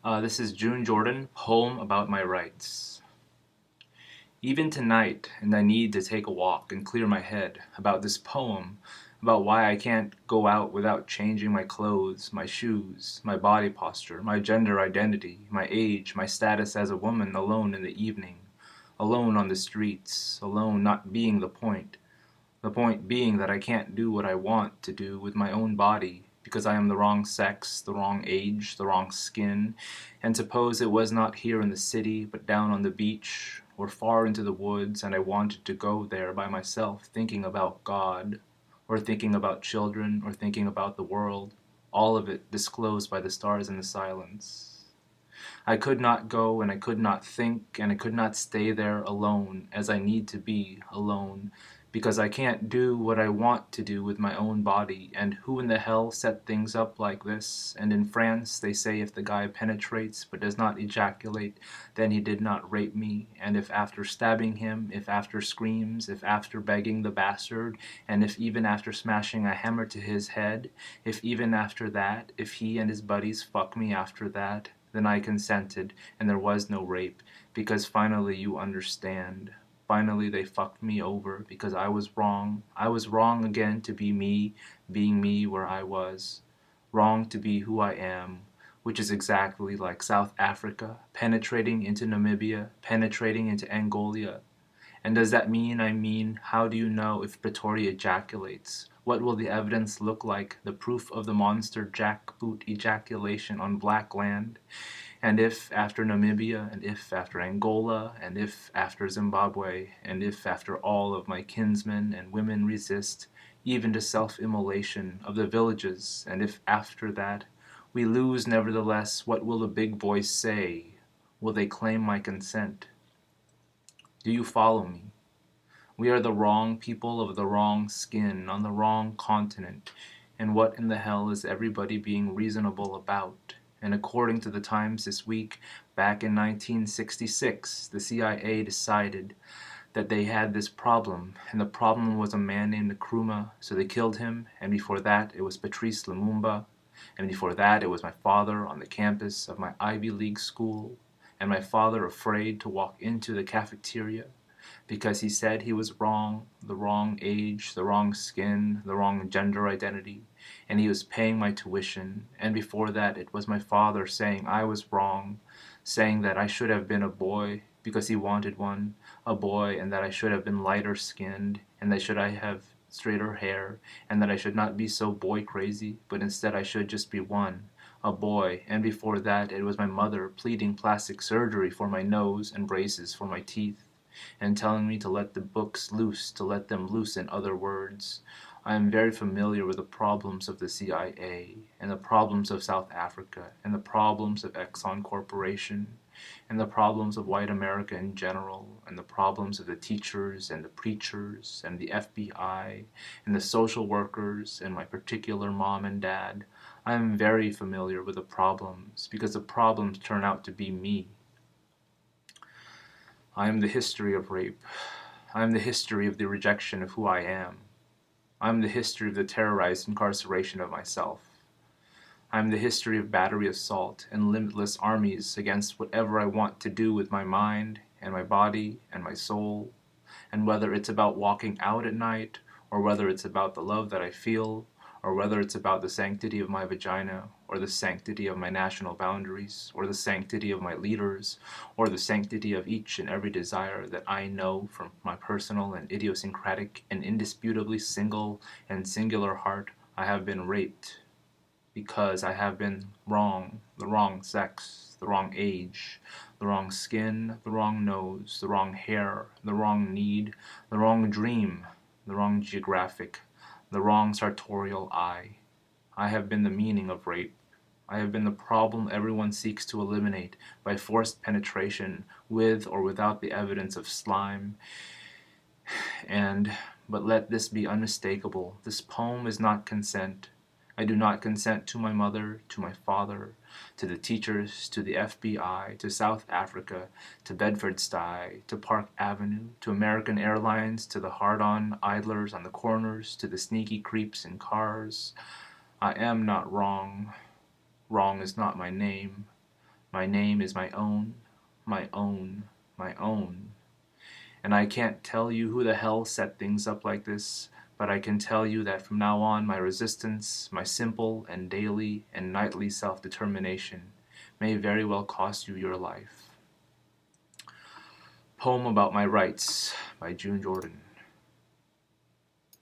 This is June Jordan, poem about my rights. Even tonight, and I need to take a walk and clear my head about this poem, about why I can't go out without changing my clothes, my shoes, my body posture, my gender identity, my age, my status as a woman alone in the evening, alone on the streets, alone not being the point. The point being that I can't do what I want to do with my own body because I am the wrong sex, the wrong age, the wrong skin, and suppose it was not here in the city but down on the beach or far into the woods and I wanted to go there by myself thinking about God or thinking about children or thinking about the world, all of it disclosed by the stars in the silence. I could not go and I could not think and I could not stay there alone as I need to be alone because I can't do what I want to do with my own body, and who in the hell set things up like this? And in France they say if the guy penetrates but does not ejaculate, then he did not rape me, and if after stabbing him, if after screams, if after begging the bastard, and if even after smashing a hammer to his head, if even after that, if he and his buddies fuck me after that, then I consented, and there was no rape, because finally you understand. Finally they fucked me over, because I was wrong. I was wrong again to be me, being me where I was. Wrong to be who I am, which is exactly like South Africa, penetrating into Namibia, penetrating into Angola. And does that mean, how do you know if Pretoria ejaculates? What will the evidence look like, the proof of the monster jackboot ejaculation on black land? And if after Namibia, and if after Angola, and if after Zimbabwe, and if after all of my kinsmen and women resist, even to self-immolation of the villages, and if after that we lose nevertheless, what will the big voice say? Will they claim my consent? Do you follow me? We are the wrong people of the wrong skin on the wrong continent, and what in the hell is everybody being reasonable about? And according to the Times this week, back in 1966, the CIA decided that they had this problem, and the problem was a man named Nkrumah, so they killed him, and before that it was Patrice Lumumba, and before that it was my father on the campus of my Ivy League school, and my father afraid to walk into the cafeteria because he said he was wrong, the wrong age, the wrong skin, the wrong gender identity, and he was paying my tuition, and before that it was my father saying I was wrong, saying that I should have been a boy because he wanted one, a boy, and that I should have been lighter skinned, and that should I have straighter hair, and that I should not be so boy crazy, but instead I should just be one, a boy, and before that it was my mother pleading plastic surgery for my nose and braces for my teeth and telling me to let the books loose, to let them loose in other words. I am very familiar with the problems of the CIA, and the problems of South Africa, and the problems of Exxon Corporation, and the problems of white America in general, and the problems of the teachers, and the preachers, and the FBI, and the social workers, and my particular mom and dad. I am very familiar with the problems, because the problems turn out to be me. I am the history of rape. I am the history of the rejection of who I am. I am the history of the terrorized incarceration of myself. I am the history of battery assault and limitless armies against whatever I want to do with my mind and my body and my soul, and whether it's about walking out at night, or whether it's about the love that I feel, or whether it's about the sanctity of my vagina, or the sanctity of my national boundaries, or the sanctity of my leaders, or the sanctity of each and every desire that I know from my personal and idiosyncratic and indisputably single and singular heart, I have been raped. Because I have been wrong, the wrong sex, the wrong age, the wrong skin, the wrong nose, the wrong hair, the wrong need, the wrong dream, the wrong geographic, the wrong sartorial eye. I have been the meaning of rape. I have been the problem everyone seeks to eliminate by forced penetration with or without the evidence of slime. But let this be unmistakable. This poem is not consent. I do not consent to my mother, to my father, to the teachers, to the FBI, to South Africa, to Bedford-Stuy, to Park Avenue, to American Airlines, to the hard-on idlers on the corners, to the sneaky creeps in cars. I am not wrong. Wrong is not my name. My name is my own, my own, my own. And I can't tell you who the hell set things up like this, but I can tell you that from now on my resistance, my simple and daily and nightly self-determination may very well cost you your life. Poem About My Rights by June Jordan.